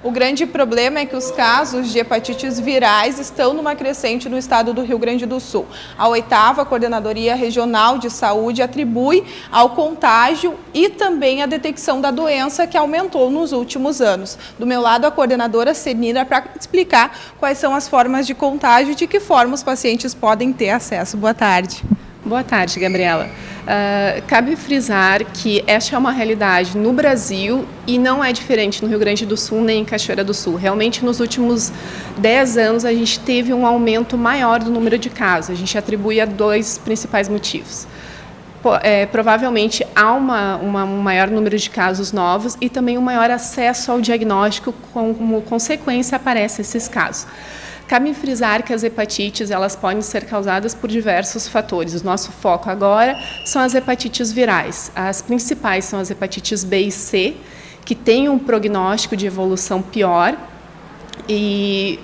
O grande problema é que os casos de hepatites virais estão numa crescente no estado do Rio Grande do Sul. A 8ª Coordenadoria Regional de Saúde atribui ao contágio e também à detecção da doença, que aumentou nos últimos anos. Do meu lado, a coordenadora Senira, para explicar quais são as formas de contágio e de que forma os pacientes podem ter acesso. Boa tarde. Boa tarde, Gabriela. Cabe frisar que esta é uma realidade no Brasil e não é diferente no Rio Grande do Sul nem em Cachoeira do Sul. Realmente, nos últimos 10 anos, a gente teve um aumento maior do número de casos. A gente atribui a 2 principais motivos. Provavelmente há um maior número de casos novos e também um maior acesso ao diagnóstico, como consequência aparecem esses casos. Cabe frisar que as hepatites elas podem ser causadas por diversos fatores. O nosso foco agora são as hepatites virais. As principais são as hepatites B e C, que têm um prognóstico de evolução pior e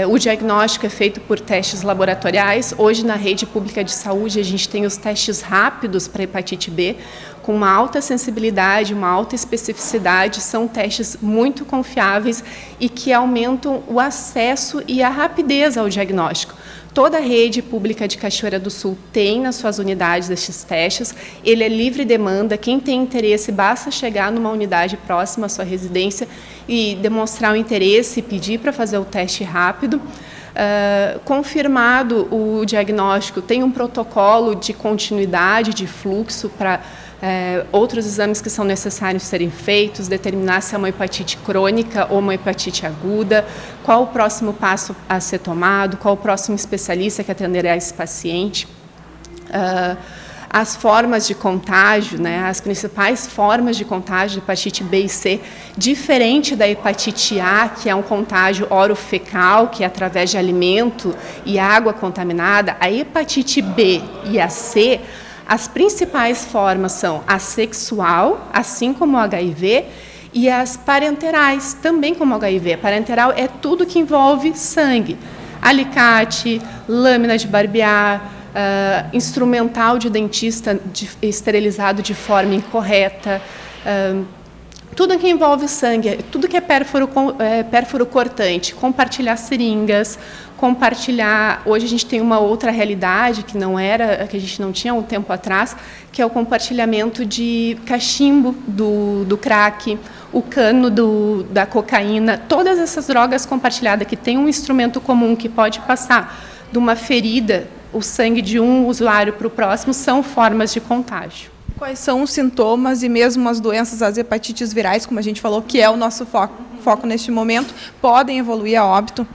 o diagnóstico é feito por testes laboratoriais. Hoje, na rede pública de saúde, a gente tem os testes rápidos para hepatite B, com uma alta sensibilidade, uma alta especificidade. São testes muito confiáveis e que aumentam o acesso e a rapidez ao diagnóstico. Toda a rede pública de Cachoeira do Sul tem nas suas unidades estes testes. Ele é livre demanda. Quem tem interesse, basta chegar numa unidade próxima à sua residência e demonstrar o interesse e pedir para fazer o teste rápido. Confirmado o diagnóstico, tem um protocolo de continuidade de fluxo para outros exames que são necessários serem feitos, determinar se é uma hepatite crônica ou uma hepatite aguda, qual o próximo passo a ser tomado, qual o próximo especialista que atenderá esse paciente. As formas de contágio, as principais formas de contágio de hepatite B e C, diferente da hepatite A, que é um contágio orofecal, que é através de alimento e água contaminada, a hepatite B e a C, as principais formas são a sexual, assim como o HIV, e as parenterais, também como o HIV. A parenteral é tudo que envolve sangue, alicate, lâmina de barbear, instrumental de dentista esterilizado de forma incorreta, tudo que envolve sangue, tudo que é pérfuro cortante, compartilhar seringas, hoje a gente tem uma outra realidade que a gente não tinha um tempo atrás, que é o compartilhamento de cachimbo do crack, o cano da cocaína, todas essas drogas compartilhadas que tem um instrumento comum que pode passar de uma ferida, o sangue de um usuário para o próximo, são formas de contágio. Quais são os sintomas e mesmo as doenças, as hepatites virais, como a gente falou, que é o nosso foco neste momento, podem evoluir a óbito?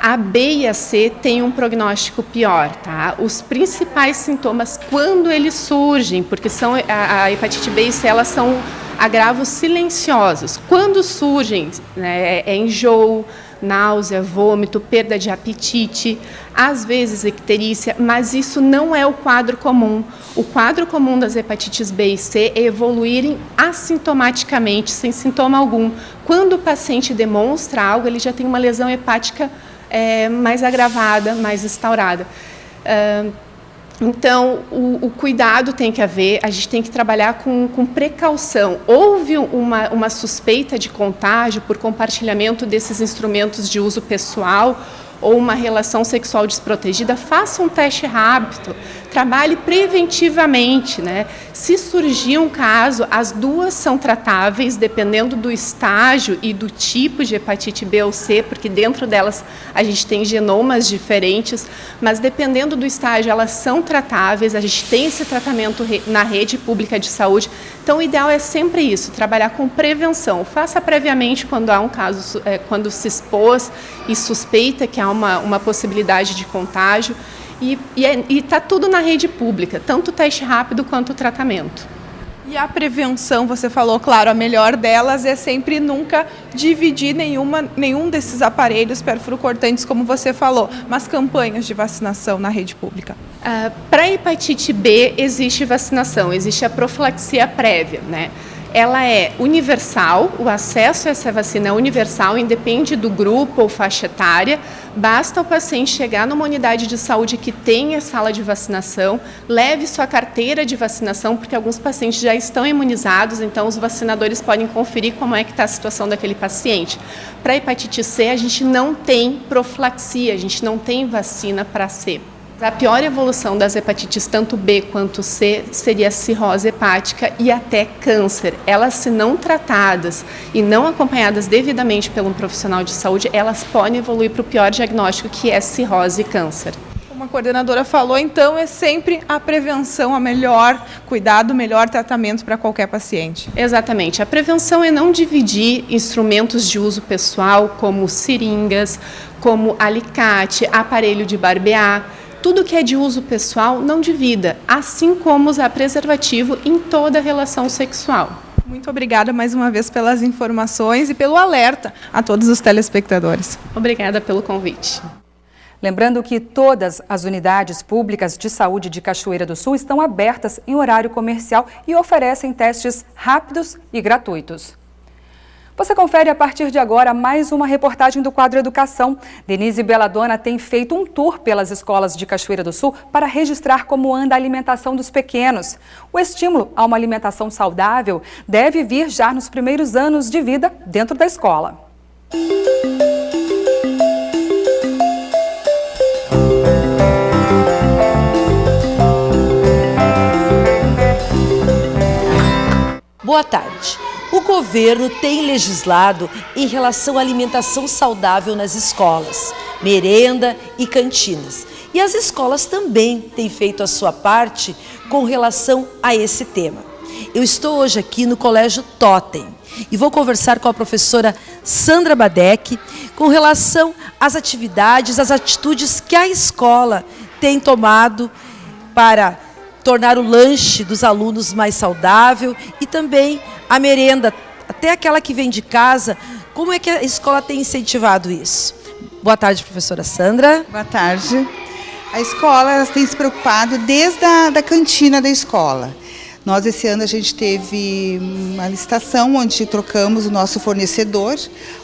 A B e a C têm um prognóstico pior, tá? Os principais sintomas, quando eles surgem, porque a hepatite B e C, elas são agravos silenciosos. Quando surgem, é enjoo, náusea, vômito, perda de apetite, às vezes icterícia, mas isso não é o quadro comum. O quadro comum das hepatites B e C é evoluírem assintomaticamente, sem sintoma algum. Quando o paciente demonstra algo, ele já tem uma lesão hepática mais agravada, mais instaurada. Então, o cuidado tem que haver, a gente tem que trabalhar com precaução. Houve uma suspeita de contágio por compartilhamento desses instrumentos de uso pessoal ou uma relação sexual desprotegida, faça um teste rápido, trabalhe preventivamente, Se surgir um caso, as duas são tratáveis, dependendo do estágio e do tipo de hepatite B ou C, porque dentro delas a gente tem genomas diferentes, mas dependendo do estágio, elas são tratáveis, a gente tem esse tratamento na rede pública de saúde. Então, o ideal é sempre isso, trabalhar com prevenção. Faça previamente quando há um caso, quando se expôs e suspeita que há uma possibilidade de contágio. E está tudo na rede pública, tanto o teste rápido quanto o tratamento. E a prevenção, você falou, claro, a melhor delas é sempre nunca dividir nenhum desses aparelhos perfurocortantes, como você falou, mas campanhas de vacinação na rede pública. Para hepatite B existe vacinação, existe a profilaxia prévia, né? Ela é universal, o acesso a essa vacina é universal, independe do grupo ou faixa etária. Basta o paciente chegar numa unidade de saúde que tenha sala de vacinação, leve sua carteira de vacinação, porque alguns pacientes já estão imunizados, então os vacinadores podem conferir como é que está a situação daquele paciente. Para hepatite C, a gente não tem profilaxia, a gente não tem vacina para C. A pior evolução das hepatites, tanto B quanto C, seria a cirrose hepática e até câncer. Elas, se não tratadas e não acompanhadas devidamente pelo profissional de saúde, elas podem evoluir para o pior diagnóstico, que é cirrose e câncer. Como a coordenadora falou, então, é sempre a prevenção, a melhor cuidado, o melhor tratamento para qualquer paciente. Exatamente. A prevenção é não dividir instrumentos de uso pessoal, como seringas, como alicate, aparelho de barbear. Tudo que é de uso pessoal, não divida, assim como usar preservativo em toda relação sexual. Muito obrigada mais uma vez pelas informações e pelo alerta a todos os telespectadores. Obrigada pelo convite. Lembrando que todas as unidades públicas de saúde de Cachoeira do Sul estão abertas em horário comercial e oferecem testes rápidos e gratuitos. Você confere a partir de agora mais uma reportagem do quadro Educação. Denise Belladonna tem feito um tour pelas escolas de Cachoeira do Sul para registrar como anda a alimentação dos pequenos. O estímulo a uma alimentação saudável deve vir já nos primeiros anos de vida dentro da escola. Boa tarde. O governo tem legislado em relação à alimentação saudável nas escolas, merenda e cantinas. E as escolas também têm feito a sua parte com relação a esse tema. Eu estou hoje aqui no Colégio Totem e vou conversar com a professora Sandra Badec com relação às atividades, às atitudes que a escola tem tomado para tornar o lanche dos alunos mais saudável e também a merenda, até aquela que vem de casa. Como é que a escola tem incentivado isso? Boa tarde, professora Sandra. Boa tarde. A escola tem se preocupado desde a cantina da escola. Nós, esse ano, a gente teve uma licitação onde trocamos o nosso fornecedor,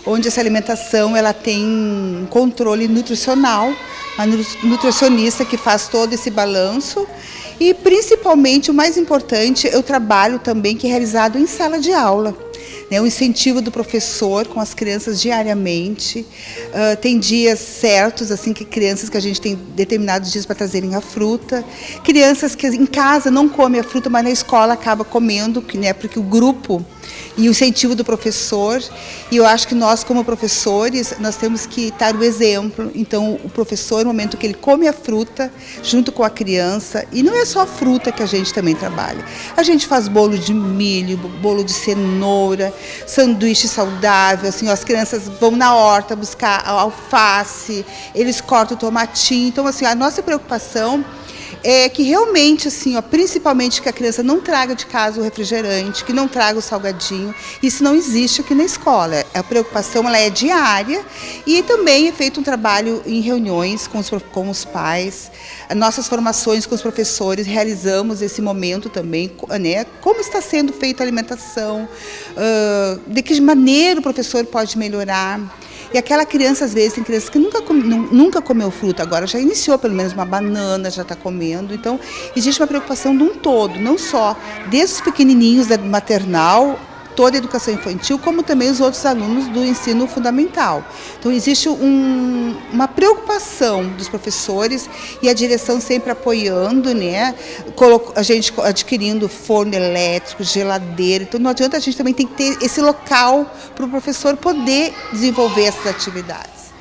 onde essa alimentação ela tem um controle nutricional, a nutricionista que faz todo esse balanço. E, principalmente, o mais importante é o trabalho também que é realizado em sala de aula. O incentivo do professor com as crianças diariamente. Tem dias certos, assim, que crianças que a gente tem determinados dias para trazerem a fruta. Crianças que em casa não comem a fruta, mas na escola acaba comendo, né, porque o grupo e o incentivo do professor. E eu acho que nós, como professores, nós temos que dar o exemplo. Então, o professor, no momento que ele come a fruta, junto com a criança, e não é só a fruta que a gente também trabalha. A gente faz bolo de milho, bolo de cenoura, sanduíche saudável, assim, as crianças vão na horta buscar alface, eles cortam o tomatinho. Então, assim, a nossa preocupação é que realmente, assim, principalmente que a criança não traga de casa o refrigerante, que não traga o salgadinho. Isso não existe aqui na escola. A preocupação ela é diária e também é feito um trabalho em reuniões com os pais. Nossas formações com os professores, realizamos esse momento também, né? Como está sendo feita a alimentação, de que maneira o professor pode melhorar. E aquela criança, às vezes, tem crianças que nunca comeu fruta, agora já iniciou pelo menos uma banana, já está comendo. Então, existe uma preocupação de um todo, não só desde os pequenininhos da maternal, toda a educação infantil, como também os outros alunos do ensino fundamental. Então, existe uma preocupação dos professores e a direção sempre apoiando, né? A gente adquirindo forno elétrico, geladeira. Então, não adianta, a gente também tem que ter esse local para o professor poder desenvolver essas atividades.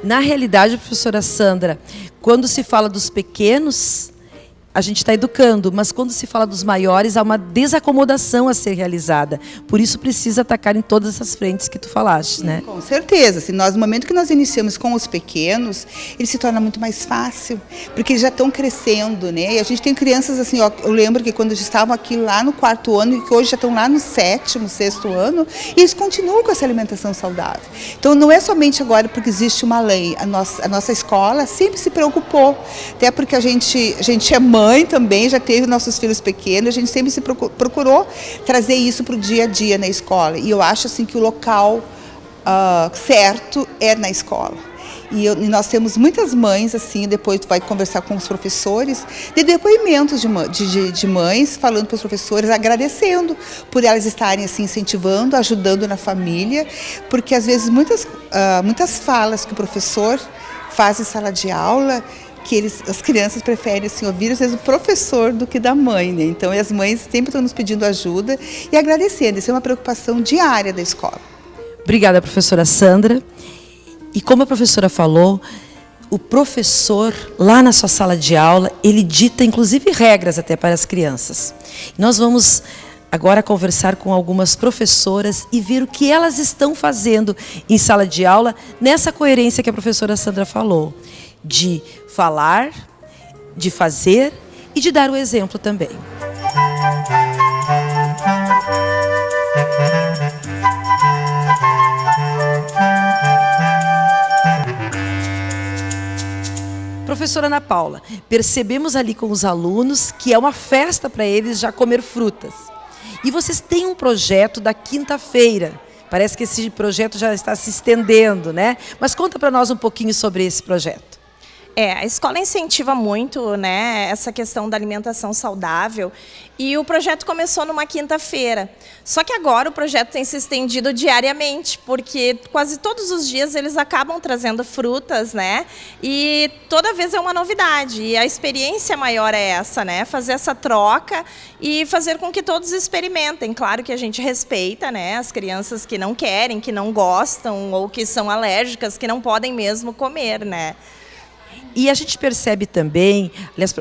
Na realidade, professora Sandra, quando se fala dos pequenos, a gente está educando, mas quando se fala dos maiores, há uma desacomodação a ser realizada. Por isso precisa atacar em todas essas frentes que tu falaste, né? Com certeza. Assim, no momento que nós iniciamos com os pequenos, ele se torna muito mais fácil, porque eles já estão crescendo, né? E a gente tem crianças assim, ó, eu lembro que quando eles estavam aqui lá no 4º ano, e que hoje já estão lá no 7º, 6º ano, e eles continuam com essa alimentação saudável. Então não é somente agora porque existe uma lei. A nossa escola sempre se preocupou, até porque a gente é mãe também, já teve nossos filhos pequenos, a gente sempre se procurou trazer isso para o dia a dia na escola. E eu acho assim que o local certo é na escola. E nós temos muitas mães, assim, depois tu vai conversar com os professores, de depoimentos de mães falando para os professores, agradecendo por elas estarem assim, incentivando, ajudando na família, porque às vezes muitas falas que o professor faz em sala de aula, que as crianças preferem assim, ouvir às vezes o professor do que da mãe, né? Então as mães sempre estão nos pedindo ajuda e agradecendo. Isso é uma preocupação diária da escola. Obrigada, professora Sandra. E como a professora falou, o professor, lá na sua sala de aula, ele dita inclusive regras até para as crianças. Nós vamos agora conversar com algumas professoras e ver o que elas estão fazendo em sala de aula, nessa coerência que a professora Sandra falou, de falar, de fazer e de dar o exemplo também. Professora Ana Paula, percebemos ali com os alunos que é uma festa para eles já comer frutas. E vocês têm um projeto da quinta-feira. Parece que esse projeto já está se estendendo, né? Mas conta para nós um pouquinho sobre esse projeto. A escola incentiva muito, né, essa questão da alimentação saudável, e o projeto começou numa quinta-feira. Só que agora o projeto tem se estendido diariamente, porque quase todos os dias eles acabam trazendo frutas, né? E toda vez é uma novidade. E a experiência maior é essa, né? Fazer essa troca e fazer com que todos experimentem. Claro que a gente respeita, né, as crianças que não querem, que não gostam ou que são alérgicas, que não podem mesmo comer, né? E a gente percebe também,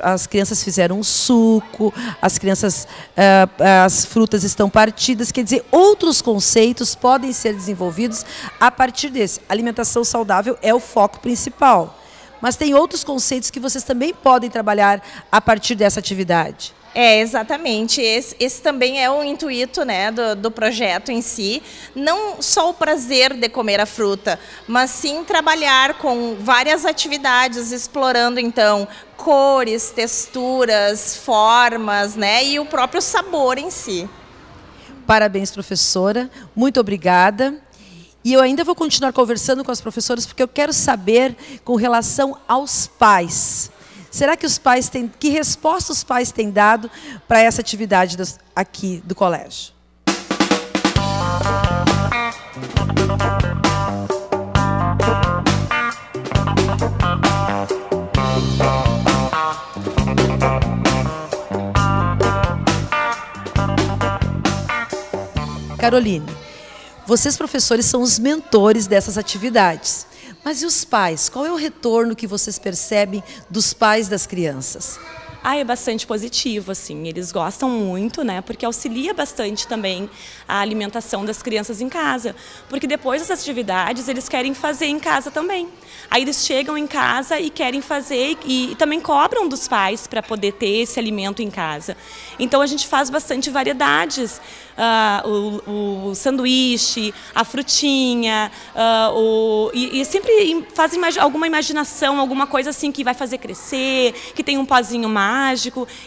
as crianças fizeram um suco, as frutas estão partidas, quer dizer, outros conceitos podem ser desenvolvidos a partir desse. A alimentação saudável é o foco principal, mas tem outros conceitos que vocês também podem trabalhar a partir dessa atividade. Exatamente. Esse também é o intuito, né, do projeto em si. Não só o prazer de comer a fruta, mas sim trabalhar com várias atividades, explorando, então, cores, texturas, formas, né, e o próprio sabor em si. Parabéns, professora. Muito obrigada. E eu ainda vou continuar conversando com as professoras, porque eu quero saber com relação aos pais. Será que os pais têm, que resposta os pais têm dado para essa atividade aqui do colégio? Caroline, vocês professores são os mentores dessas atividades. Mas e os pais? Qual é o retorno que vocês percebem dos pais das crianças? É bastante positivo, assim, eles gostam muito, né, porque auxilia bastante também a alimentação das crianças em casa, porque depois dessas atividades eles querem fazer em casa também. Aí eles chegam em casa e querem fazer e também cobram dos pais para poder ter esse alimento em casa. Então a gente faz bastante variedades, o sanduíche, a frutinha, e sempre fazem alguma imaginação, alguma coisa assim que vai fazer crescer, que tem um pozinho mágico.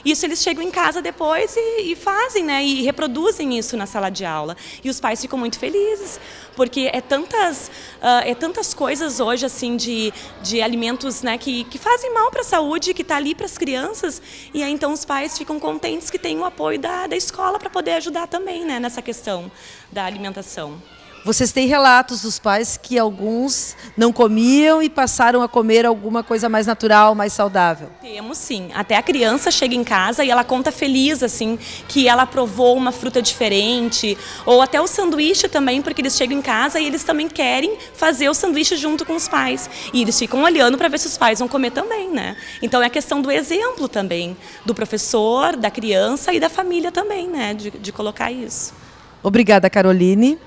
Isso eles chegam em casa depois e fazem, né, e reproduzem isso na sala de aula. E os pais ficam muito felizes, porque é tantas coisas hoje assim de alimentos, né, que fazem mal para a saúde, que está ali para as crianças, e aí então os pais ficam contentes que tem o apoio da escola para poder ajudar também, né, nessa questão da alimentação. Vocês têm relatos dos pais que alguns não comiam e passaram a comer alguma coisa mais natural, mais saudável? Temos sim. Até a criança chega em casa e ela conta feliz, assim, que ela provou uma fruta diferente, ou até o sanduíche também, porque eles chegam em casa e eles também querem fazer o sanduíche junto com os pais. E eles ficam olhando para ver se os pais vão comer também, né? Então é a questão do exemplo também, do professor, da criança e da família também, né? De colocar isso. Obrigada, Caroline.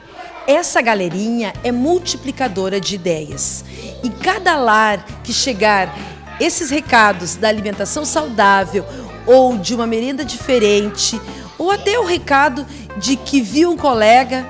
Essa galerinha é multiplicadora de ideias. Em cada lar que chegar esses recados da alimentação saudável ou de uma merenda diferente, ou até o recado de que viu um colega,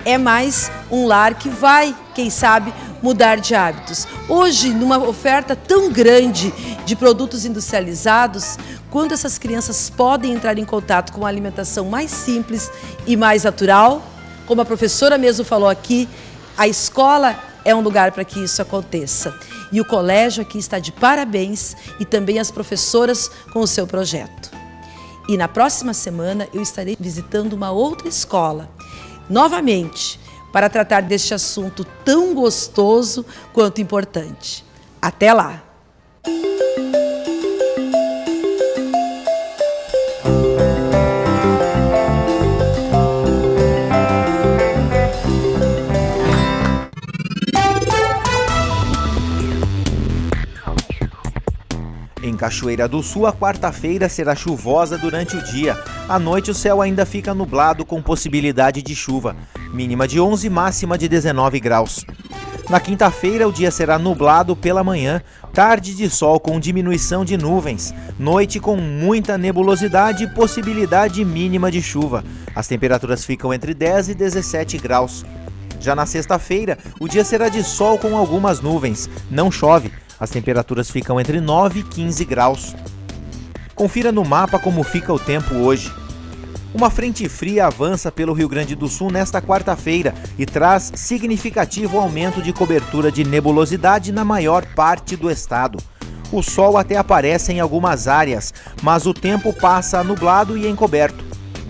é mais um lar que vai, quem sabe, mudar de hábitos. Hoje, numa oferta tão grande de produtos industrializados, quando essas crianças podem entrar em contato com uma alimentação mais simples e mais natural, como a professora mesmo falou aqui, a escola é um lugar para que isso aconteça. E o colégio aqui está de parabéns e também as professoras com o seu projeto. E na próxima semana eu estarei visitando uma outra escola, novamente, para tratar deste assunto tão gostoso quanto importante. Até lá! Em Cachoeira do Sul, a quarta-feira será chuvosa durante o dia. À noite, o céu ainda fica nublado com possibilidade de chuva. Mínima de 11, máxima de 19 graus. Na quinta-feira, o dia será nublado pela manhã, tarde de sol com diminuição de nuvens, noite com muita nebulosidade e possibilidade mínima de chuva. As temperaturas ficam entre 10 e 17 graus. Já na sexta-feira, o dia será de sol com algumas nuvens, não chove. As temperaturas ficam entre 9 e 15 graus. Confira no mapa como fica o tempo hoje. Uma frente fria avança pelo Rio Grande do Sul nesta quarta-feira e traz significativo aumento de cobertura de nebulosidade na maior parte do estado. O sol até aparece em algumas áreas, mas o tempo passa nublado e encoberto.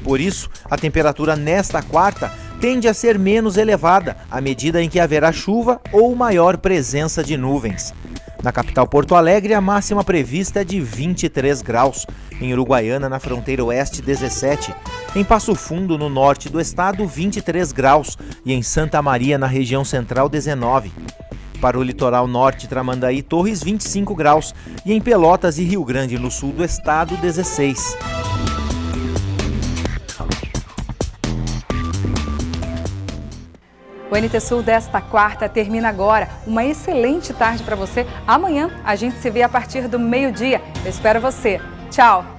Por isso, a temperatura nesta quarta tende a ser menos elevada à medida em que haverá chuva ou maior presença de nuvens. Na capital Porto Alegre, a máxima prevista é de 23 graus. Em Uruguaiana, na fronteira oeste, 17. Em Passo Fundo, no norte do estado, 23 graus. E em Santa Maria, na região central, 19. Para o litoral norte, Tramandaí e Torres, 25 graus. E em Pelotas e Rio Grande, no sul do estado, 16. O NT Sul desta quarta termina agora. Uma excelente tarde para você. Amanhã a gente se vê a partir do meio-dia. Eu espero você. Tchau!